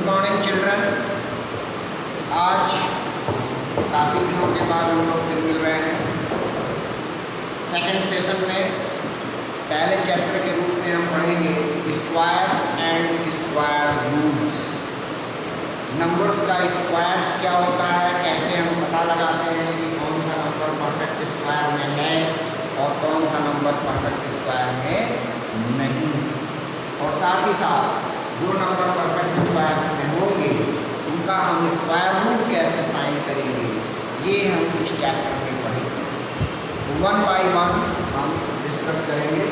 Good morning children. आज काफ़ी दिनों के बाद हम लोग फिर मिल रहे हैं। सेकंड सेशन में पहले चैप्टर के रूप में हम पढ़ेंगे squares and square roots. Numbers का स्क्वायर्स क्या होता है, कैसे हम पता लगाते हैं कि कौन सा नंबर परफेक्ट स्क्वायर में है और कौन सा नंबर परफेक्ट स्क्वायर में नहीं, और साथ ही साथ जो नंबर परफेक्ट स्क्वायर्स में होंगे उनका हम स्क्वायर रूट कैसे फाइंड करेंगे, ये हम इस चैप्टर में पढ़ेंगे। तो वन बाय वन हम डिस्कस करेंगे।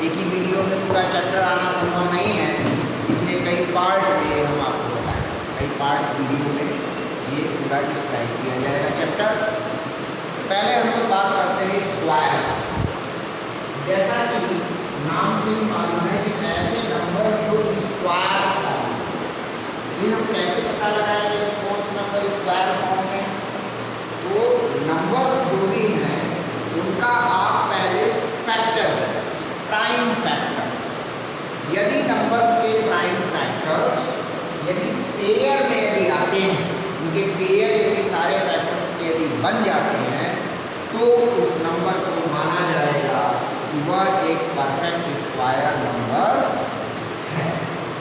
एक ही वीडियो में पूरा चैप्टर आना संभव नहीं है, इसलिए कई पार्ट में हम आपको बताएंगे। कई पार्ट वीडियो में ये पूरा डिस्क्राइब किया जाएगा चैप्टर। पहले हम लोग बात करते हैं स्क्वायर्स। जैसा कि नाम से ही मालूम है कि ऐसे नंबर जो स्क्वायर फॉर्म, ये हम कैसे पता लगाएंगे कि कौन सा नंबर स्क्वायर फॉर्म में है। तो नंबर्स जो भी हैं उनका आप पहले फैक्टर करें, प्राइम फैक्टर। यदि नंबर्स के प्राइम फैक्टर्स यदि पेयर में यदि आते हैं, उनके पेयर यदि सारे फैक्टर्स के यदि बन जाते हैं तो उस नंबर को माना जाएगा कि वह एक परफेक्ट स्क्वायर नंबर है।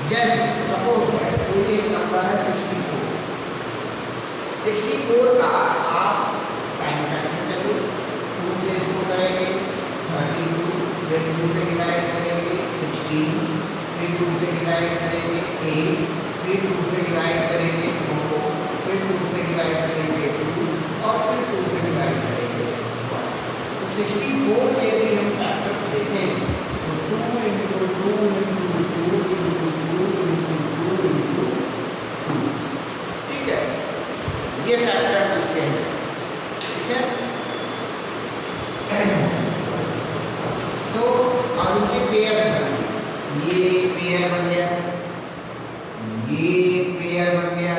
जैसे सपोज है कोई एक नंबर है 64। 64 का आप प्राइम फैक्टर करिए, 2 से इसको करेंगे 32, फिर 2 से डिवाइड करेंगे 16, फिर 2 से डिवाइड करेंगे 8, फिर 2 से डिवाइड करेंगे 4, फिर 2 से डिवाइड करेंगे 2 और फिर 2 से डिवाइड करेंगे 1। तो 64 के यदि हम फैक्टर्स देखें तो 2 into 2 into 2 into 2 into 2 into 2, ठीक है, ये फैक्टर्स इसके हैं, ठीक है। तो अब उनके पेयर बन, ये पेयर बन गया, ये पेयर बन गया,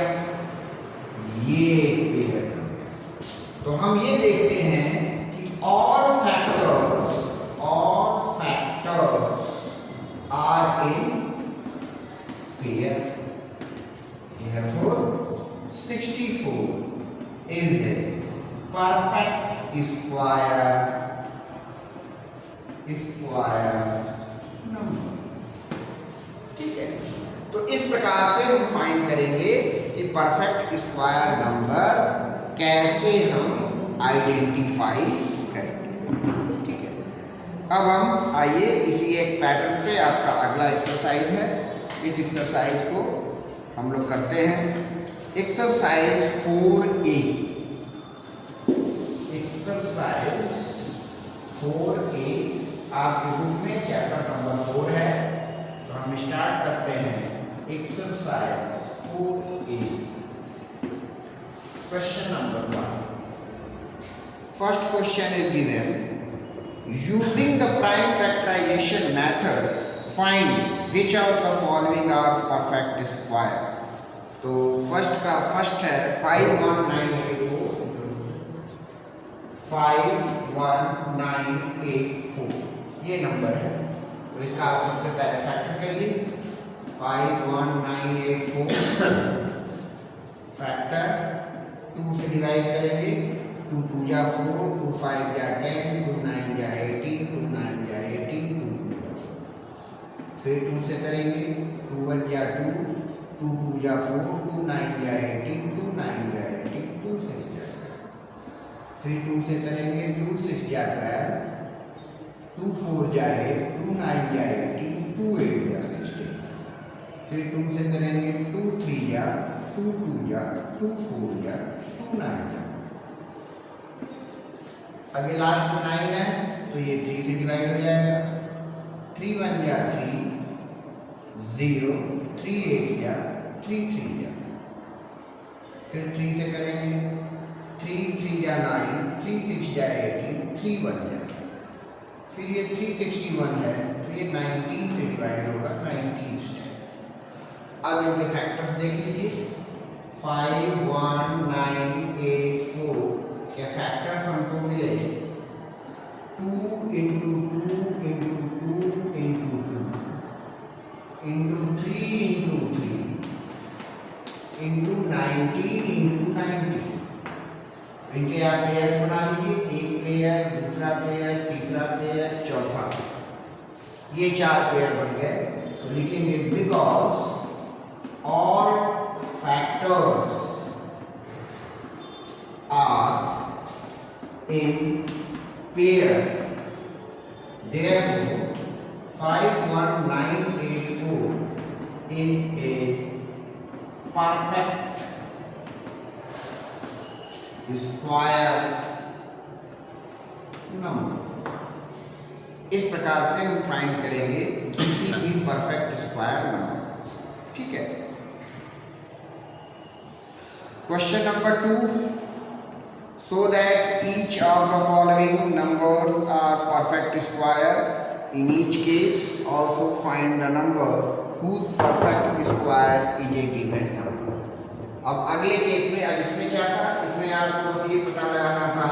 ये पेयर बन गया। तो हम ये देखते हैं कि all factors are in pair. Therefore 64 is a perfect square number, ठीक है। तो इस प्रकार से हम फाइंड करेंगे कि परफेक्ट स्क्वायर नंबर कैसे हम आइडेंटिफाई करेंगे, ठीक है। अब हम आइए इसी एक पैटर्न पे आपका अगला एक्सरसाइज है। इस एक्सरसाइज को हम लोग करते हैं। Exercise 4A। एक्सरसाइज 4A आपके बुक में चैप्टर नंबर 4 है। तो हम स्टार्ट करते हैं exercise 4A। Question number 1। First question is given, using the prime factorization method find which of the following are perfect square। तो फर्स्ट है 51984, 51984 ये नंबर है। तो इसका आप सबसे पहले फैक्टर करिए। 51984 फैक्टर 2 से डिवाइड करेंगे, 2 2 जा 4, 2 5 जा 10, 2 9 जा 18, 2 9 जा 18, 2 2 जा 4। फिर 2 से करेंगे, 2 1 जा 2, 2 2 जा 4, 2 9 जा 18, 2 9 जा 18, 2 6 जा 12। फिर 2 से करेंगे, 2 6 जा 12, 2 4 जा 8, 2 9 जा 18, 2 8 जा 16। फिर 2 से करेंगे, 2 3 जा 2 2 जा 2 4 जा 2 9 जा। अगे लास्ट में 9 है तो ये 3 से डिवाइड हो जाएगा। 3 1 जा 3, 0, 3 8 जा 3 3 जा। फिर 3 से करेंगे, 3 3 जा 9, 3 6 जा 18, 3 1 जा। फिर ये 361 है तो ये 19 से डिवाइड होगा, 19 स्टेप। अब इनके फैक्टर्स देख लीजिए। 5 1 9 8 4 के फैक्टर्स हमको मिले 2 into 2 into 2 into 2 into 3 into 3 ये 4 पेयर बन गए। तो लिखेंगे because all factors are in pair therefore 51984 is a perfect square number. इस प्रकार से हम फाइंड करेंगे किसी भी परफेक्ट स्क्वायर नंबर। ठीक है। Question number 2, so that each of the following numbers are perfect square, in each case also find the number whose perfect square is a given number। अब अगले केस में, अब इसमें क्या था, इसमें आपको बस ये पता लगाना था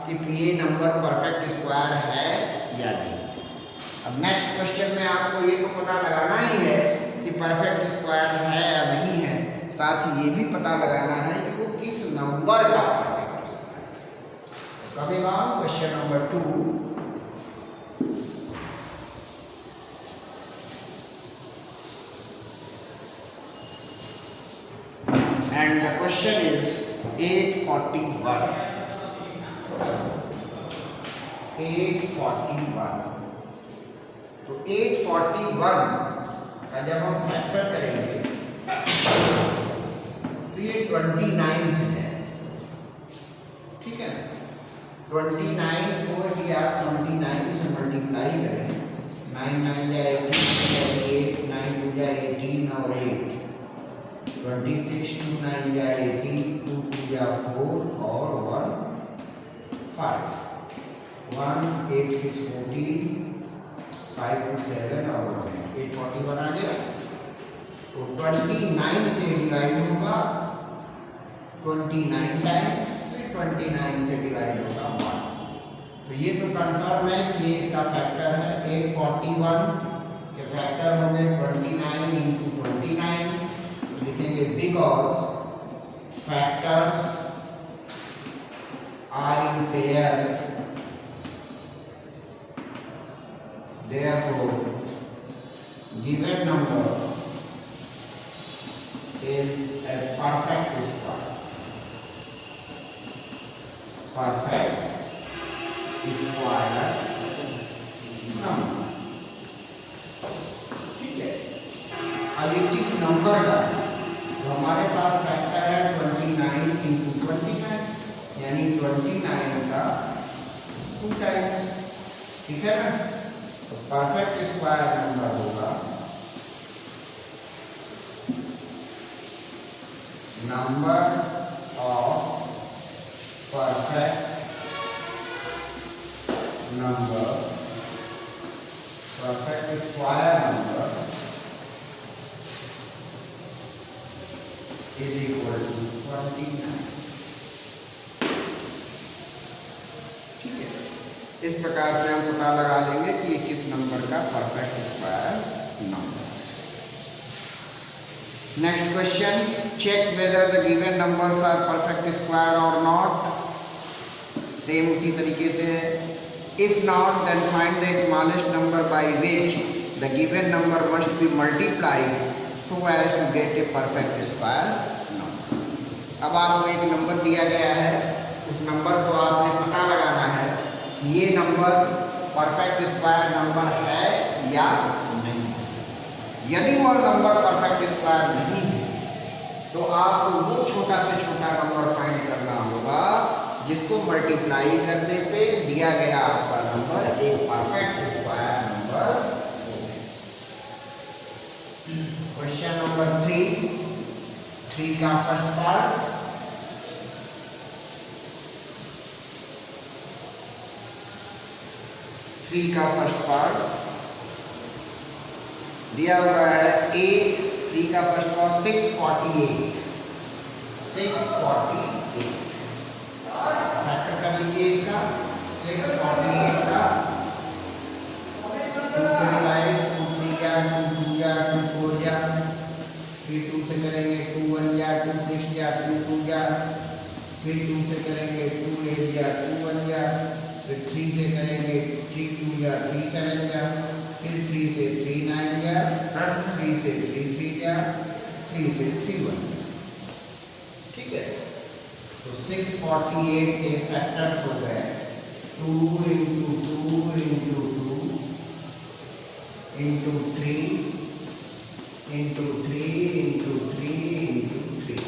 कि ये नंबर परफेक्ट स्क्वायर है या नहीं। अब नेक्स्ट क्वेश्चन में आपको ये तो पता लगाना ही है कि परफेक्ट स्क्वायर है या नहीं है, साथ ही ये भी पता लगाना है कि वो किस नंबर का परफेक्ट स्क्वायर है। Coming on question number 2, and the question is 841। 841, तो 841 का जब हम फैक्टर करेंगे तो ये 29 से जाएगा। ठीक है ना, 29 को यदि आप 29 से मल्टीप्लाई करें, 9 9 जाए 18, 9 2 जाए 18 और 8, 26 2 9 जाए 18, 2 2 जा 4 और 1 5, 1 8 6 14, 5 2 7 और 841 आ गया। तो 29 से डिवाइड होगा 29 टाइम्स, फिर 29 से डिवाइड होगा 1। तो ये तो कंफर्म है कि ये इसका फैक्टर है। 841 के फैक्टर होंगे 29 इंटू 29। लिखेंगे because factors are in pair therefore given number is a perfect square। perfect square number। ठीक है। अब ये किस नंबर का है, तो हमारे पास फैक्टर है 29 इंटू 29, यानी 29 का 2 टाइम्स। ठीक है ना, तो परफेक्ट स्क्वायर नंबर होगा number of perfect number, perfect square number is equal to 29। ठीक है। इस प्रकार से हम पता लगा लेंगे कि ये किस नंबर का परफेक्ट स्क्वायर नंबर है। Next question, check whether the given numbers are perfect square और नॉट। सेम उसी तरीके से है। If not then find the smallest number by which the given number must be multiplied so as to get a perfect square number. अब आपको एक number दिया गया है, उस नंबर को आपने पता लगाना है ये नंबर परफेक्ट स्क्वायर नंबर है या नहीं। यदि वह नंबर परफेक्ट स्क्वायर नहीं है तो आपको वो छोटा से छोटा नंबर फाइंड करना होगा जिसको मल्टीप्लाई करने पे दिया गया आपका नंबर एक परफेक्ट स्क्वायर नंबर हो। क्वेश्चन नंबर 3 का फर्स्ट पार्ट, का फर्स्ट पार्ट दिया हुआ है। 3 का फर्स्ट पार्ट 648 फैक्टर कर लीजिए इसका। 648 का 2 से डिवाइड, 2 3 जा, 2 2 जा, 2 4 जा, फिर 2 से करेंगे 2 1 जा, 2 6 जा, 2 2 जा, फिर 2 से करेंगे 2 8 जा, 2 1 जा, फिर 3 से करेंगे 3 2 जा, 3 7 जा, फिर 3 से 3 9 जा, 3 से 3 3 जा, 3 से 3 1। ठीक है, तो 648 के फैक्टर्स हो गए 2 into 2 into 2 into 3 into 3 into 3 into 3।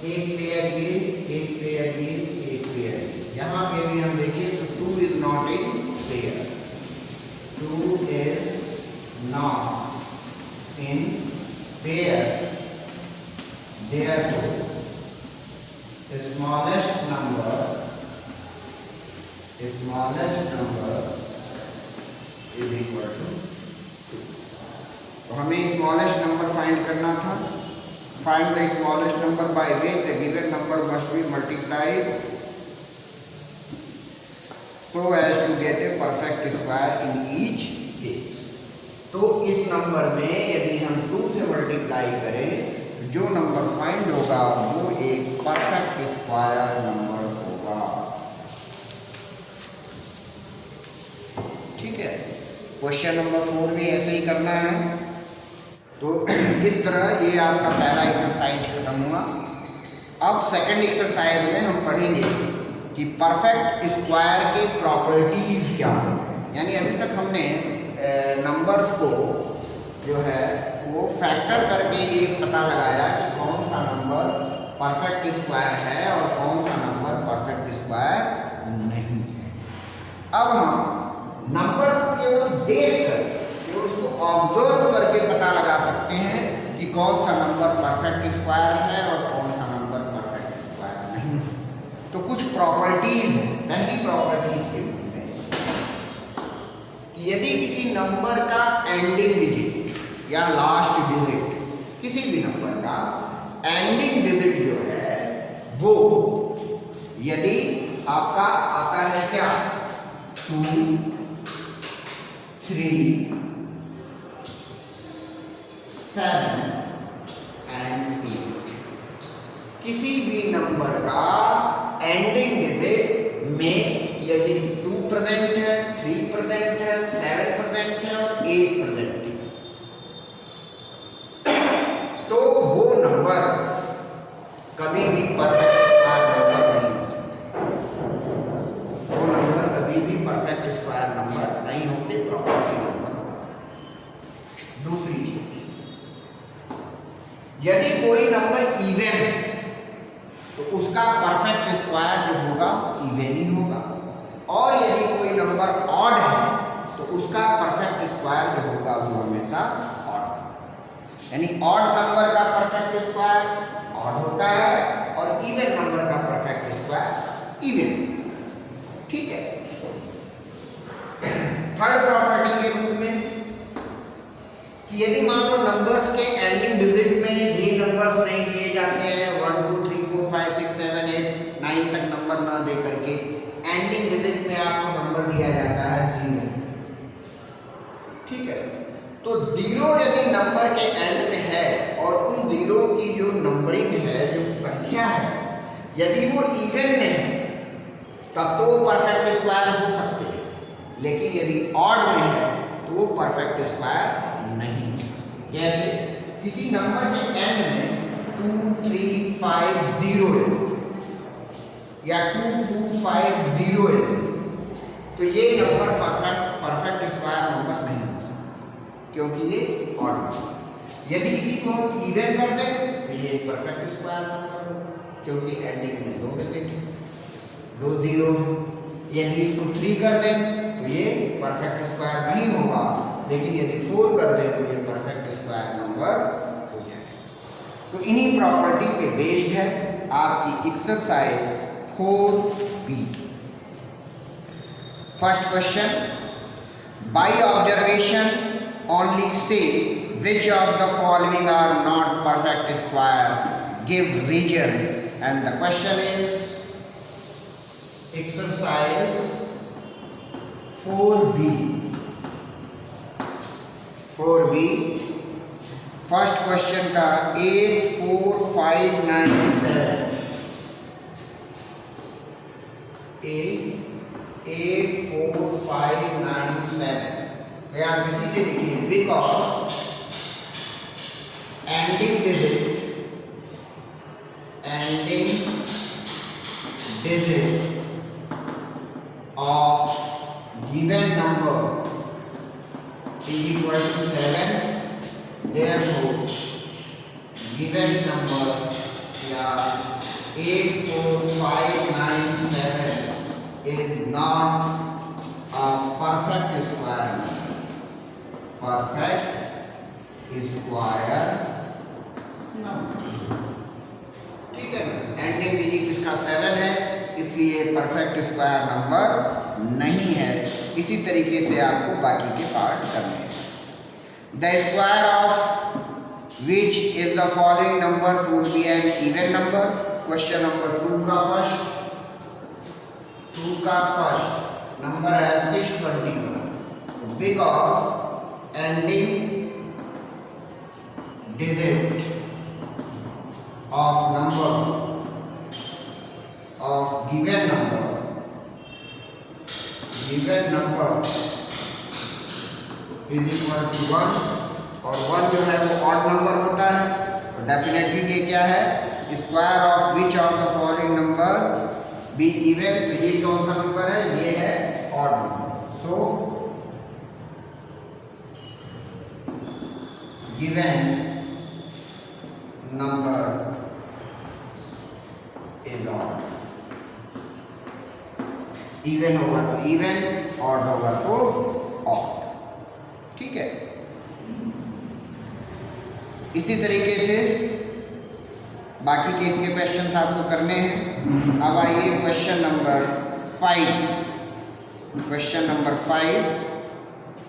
एक पेयर ये, एक पेयर ये, एक पेयर ये। यहाँ पे भी हम देखें तो 2 is not in pair, 2 is not in pair, therefore the smallest number is equal to 2। तो हमें स्मॉलेस्ट नंबर फाइंड करना था। Find the smallest number bye which the given number must be multiplied so as to get a perfect square in each case। तो इस number में यदि हम 2 से मल्टीप्लाई करें, जो नंबर फाइंड होगा वो एक परफेक्ट स्क्वायर नंबर होगा। ठीक है, क्वेश्चन नंबर 4 भी ऐसे ही करना है। तो इस तरह ये आपका पहला एक्सरसाइज खत्म हुआ। अब सेकंड एक्सरसाइज में हम पढ़ेंगे कि परफेक्ट स्क्वायर के प्रॉपर्टीज क्या हैं। यानी अभी तक हमने नंबर्स को जो है वो फैक्टर करके ये पता लगाया कि कौन सा नंबर परफेक्ट स्क्वायर है और कौन सा नंबर परफेक्ट स्क्वायर नहीं है। अब हम नंबर को केवल देख कर, केवल उसको ऑब्जर्व करके पता लगा सकते हैं कि कौन सा नंबर परफेक्ट स्क्वायर है और कौन सा नंबर परफेक्ट स्क्वायर नहीं है। तो कुछ प्रॉपर्टीज हैं। पहली प्रॉपर्टीज के रूप में कि यदि किसी नंबर का एंडिंग डिजिट या लास्ट डिजिट, किसी भी नंबर का एंडिंग डिजिट जो है वो यदि आपका आता है क्या 2 3 7 and 8, किसी भी नंबर का एंडिंग डिजिट में यदि 2 प्रेजेंट है, 3 प्रेजेंट है, 7 प्रेजेंट है और 8 प्रेजेंट है, तो वो नंबर कभी भी परफेक्ट स्क्वायर नंबर नहीं हो सकता। वो नंबर कभी भी परफेक्ट स्क्वायर नंबर नहीं होते, प्रॉपर्टी नंबर। दूसरी चीज, यदि कोई नंबर इवन है तो उसका परफेक्ट स्क्वायर जो होगा इवन ही होगा, और यदि कोई नंबर ऑड है तो उसका परफेक्ट स्क्वायर जो होगा वो हमेशा ऑड। यानी ऑड नंबर का परफेक्ट स्क्वायर ऑड होता है और इवन नंबर का परफेक्ट स्क्वायर इवन। ठीक है, थर्ड प्रॉपर्टी के रूप में कि यदि मान लो नंबर्स के एंडिंग डिजिट में ये नंबर्स नहीं दिए जाते हैं, 1 2 3 4 5 6 7 8 9 तक नंबर ना दे करके एंडिंग डिजिट में आपको नंबर दिया जाता है 0। ठीक है, तो 0 यदि नंबर के एंड में है और उन 0 की जो नंबरिंग है, जो संख्या है, यदि वो इवन में है तब तो वो परफेक्ट स्क्वायर हो सकते हैं, लेकिन यदि ऑड में है तो वो परफेक्ट स्क्वायर नहीं। जैसे किसी नंबर के एंड में 2 3 5 0 है या 2 2 5 0 है, तो ये नंबर परफेक्ट स्क्वायर नंबर नहीं हो सकता, क्योंकि ये ऑड नंबर। यदि इसी को हम इवन कर दें तो ये परफेक्ट स्क्वायर नंबर होगा, क्योंकि एंडिंग में 2 डिजिट है, 2 0। यदि इसको 3 कर दें तो ये परफेक्ट स्क्वायर नहीं होगा, लेकिन यदि 4 कर दें तो ये परफेक्ट स्क्वायर नंबर हो जाएगा। तो इन्हीं प्रॉपर्टी पे बेस्ड है आपकी exercise 4B। First question, by observation only say which of the following are not perfect square, give region, and the question is exercise 4B। First question का 8 4 5 9 7 8 84597। तो आप इसीलिए लिखिए because ending digit of given number is equal to 7, therefore given number या 84597 is not a perfect square number। ठीक है, ending digit इसका 7 है, इसलिए परफेक्ट स्क्वायर नंबर नहीं है। इसी तरीके से आपको बाकी के पार्ट करने हैं। The square of which is the following number would be an even number. Question number 2 का फर्स्ट नंबर है 621 because ending digit of number of given number is equal to 1 और 1 जो है वो ऑड नंबर होता है। तो डेफिनेटली ये क्या है, square of which of the following number be even. तो ये कौन सा नंबर है, ये है odd number. So given number even होगा तो इवन, ऑड होगा तो ऑड। ठीक है, इसी तरीके से बाकी के इसके क्वेश्चंस आपको करने हैं। अब आइए क्वेश्चन नंबर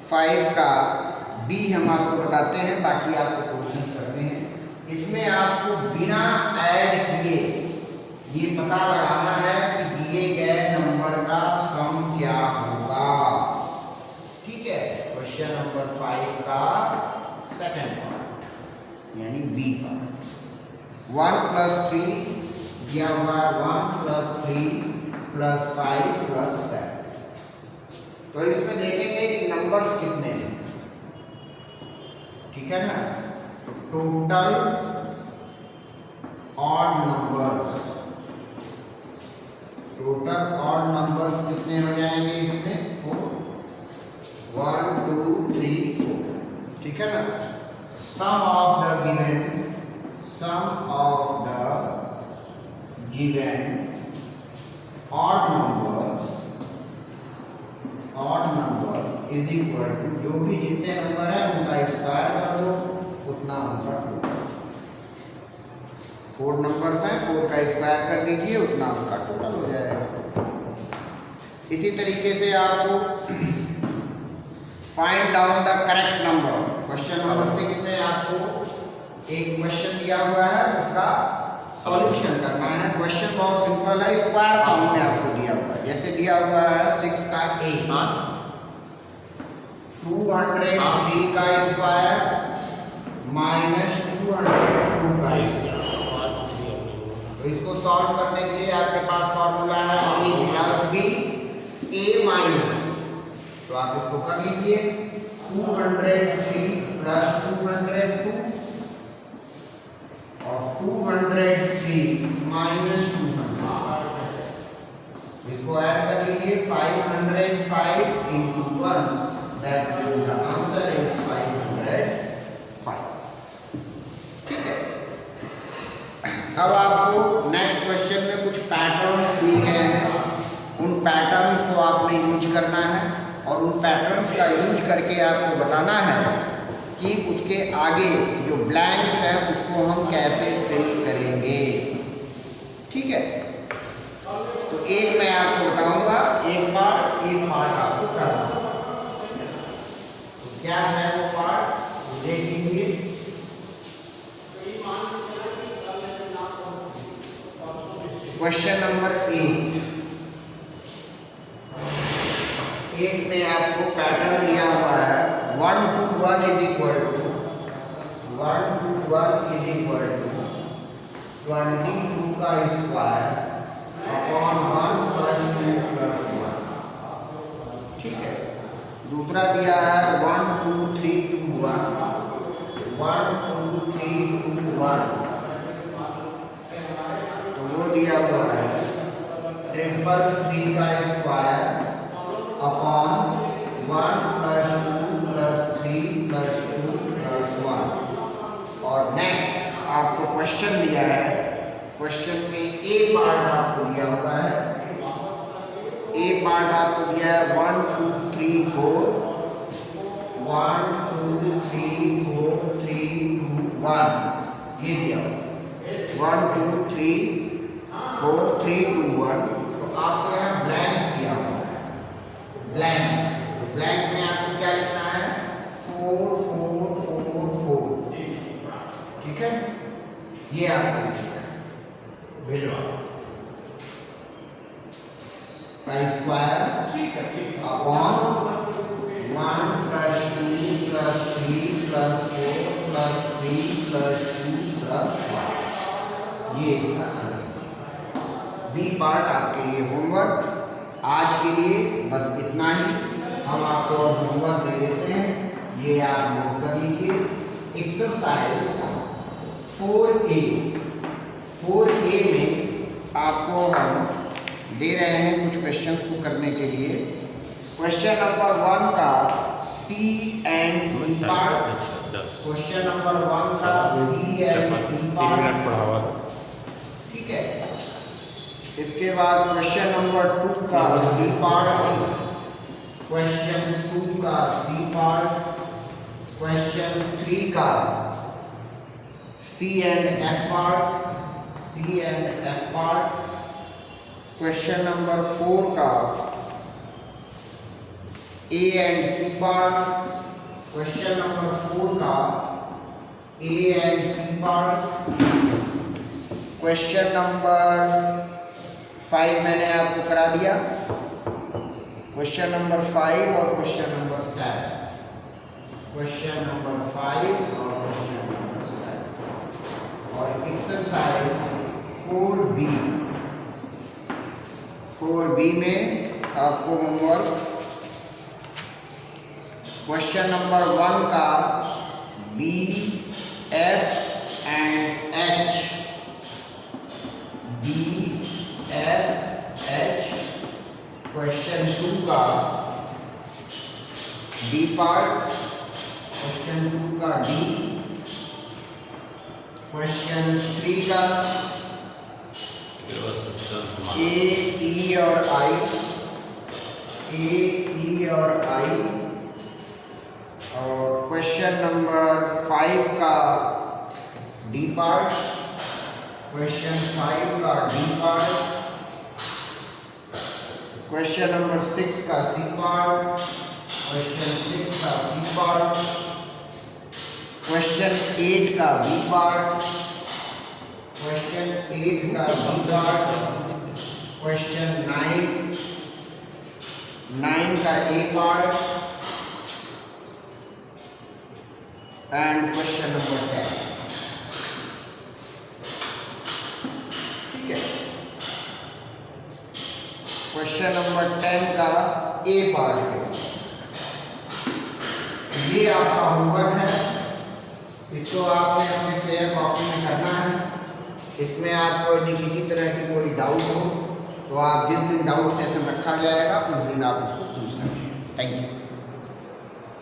5 का बी हम आपको बताते हैं, बाकी आपको क्वेश्चन करने हैं। इसमें आपको बिना ऐड किए ये पता लगाना है कि दिए गए नंबर का सम क्या होगा। ठीक है, क्वेश्चन नंबर 5 का सेकंड पार्ट यानी बी पार्ट। 1 + 3 दिया हुआ 1 + 3 + 5 + 7। तो इसमें देखेंगे कि नंबर्स कितने हैं। ठीक है ना, टोटल ऑड नंबर्स कितने हो जाएंगे इसमें 4, 1 2 3 4। ठीक है ना, sum of the given odd number is equal to जो भी जितने नंबर है उनका स्क्वायर कर दो, उतना उनका टोटल। 4 नंबर्स हैं, 4 का स्क्वायर कर दीजिए, उतना उनका टोटल हो जाएगा। इसी तरीके से आपको find down the correct number. Question number 6 में आपको एक क्वेश्चन दिया हुआ है, उसका सॉल्यूशन करना है। क्वेश्चन बहुत सिंपल है, स्क्वायर फॉर्म में आपको दिया हुआ है। जैसे दिया हुआ है 6 का a 203 का स्क्वायर -202 का स्क्वायर। तो इसको सॉल्व करने के लिए आपके पास फॉर्मूला है a + b a माइनस। तो आप इसको कर लीजिए 203 + 202 और 203 -200। इसको ऐड कर लीजिए 505 × 1, that means the answer is 505। ठीक है, अब आपको नेक्स्ट क्वेश्चन में कुछ पैटर्न्स दिए गए हैं, उन पैटर्न्स को आपने यूज करना है और उन पैटर्न्स का यूज करके आपको बताना है कि उसके आगे जो ब्लैंक्स है उसको हम कैसे फिल करेंगे। ठीक है, तो एक मैं आपको बताऊंगा, एक पार्ट आपको करना। तो क्या है वो पार्ट देखेंगे। क्वेश्चन नंबर 8 में आपको पैटर्न दिया हुआ है 1 to 1 = 22 का स्क्वायर अपॉन 1 + 2 + 1। ठीक है। दूसरा दिया है 1 2 3 2 1, 1 2 3 2 1, तो वो दिया हुआ है 333 का स्क्वायर अपॉन 1 + 2 + 3 + 2 + 1। और नेक्स्ट आपको क्वेश्चन दिया है, क्वेश्चन में ए पार्ट आपको दिया हुआ है, ए पार्ट आपको दिया है 1 2 3 4, 1 2 3 4 3 2 1, ये दिया हुआ 1 2 3 4 3 2 1। तो आपको यहाँ ब्लैंक दिया हुआ है, ब्लैंक, तो ब्लैंक में आपको क्या लिखना है 4 4 4 4, ठीक है। ये आपको भेजवा का स्क्वायर अपॉन 1 + 2 + 3 + 4 + 3 + 2 + 1, ये इसका आंसर। बी पार्ट आपके लिए होमवर्क आज के लिए बस इतना ही। हम आपको होमवर्क दे देते हैं, ये आप नोट कर लीजिए। एक्सरसाइज 4A में आपको हम दे रहे हैं कुछ क्वेश्चन को करने के लिए। क्वेश्चन नंबर 1 का C and D part, question number 1 का सी एंड डी पार्ट, ठीक है। इसके बाद क्वेश्चन नंबर 2 का सी पार्ट, क्वेश्चन 2 का सी पार्ट, क्वेश्चन 3 का C and F part, C and F part, question number 4 का A and C part, question number 4 का A and C part, question number 5 मैंने आपको करा दिया, क्वेश्चन नंबर 5 और क्वेश्चन नंबर 7, क्वेश्चन नंबर 5 और क्वेश्चन नंबर 7। और एक्सरसाइज 4B में आपको होमवर्क क्वेश्चन नंबर 1 का B, F and H, B, F, H, question 2 का D पार्ट, क्वेश्चन 2 का D, क्वेश्चन 3 का A, E और I, A, E और I, और क्वेश्चन नंबर 5 का D पार्ट, क्वेश्चन 5 का D पार्ट, क्वेश्चन नंबर 6 का C पार्ट, क्वेश्चन 6 का C पार्ट, क्वेश्चन 8 का B पार्ट, क्वेश्चन 8 का B पार्ट, क्वेश्चन 9 का A part and question number 10, ठीक है। क्वेश्चन नंबर 10 का A पार्ट है, ये आपका होमवर्क है, इसको आपने अपने फेयर कॉपी में करना है। इसमें आपको यदि किसी तरह की कोई डाउट हो तो आप जिस दिन डाउट सेशन रखा जाएगा उस दिन आप उसको पूछ सकते हैं। Thank you.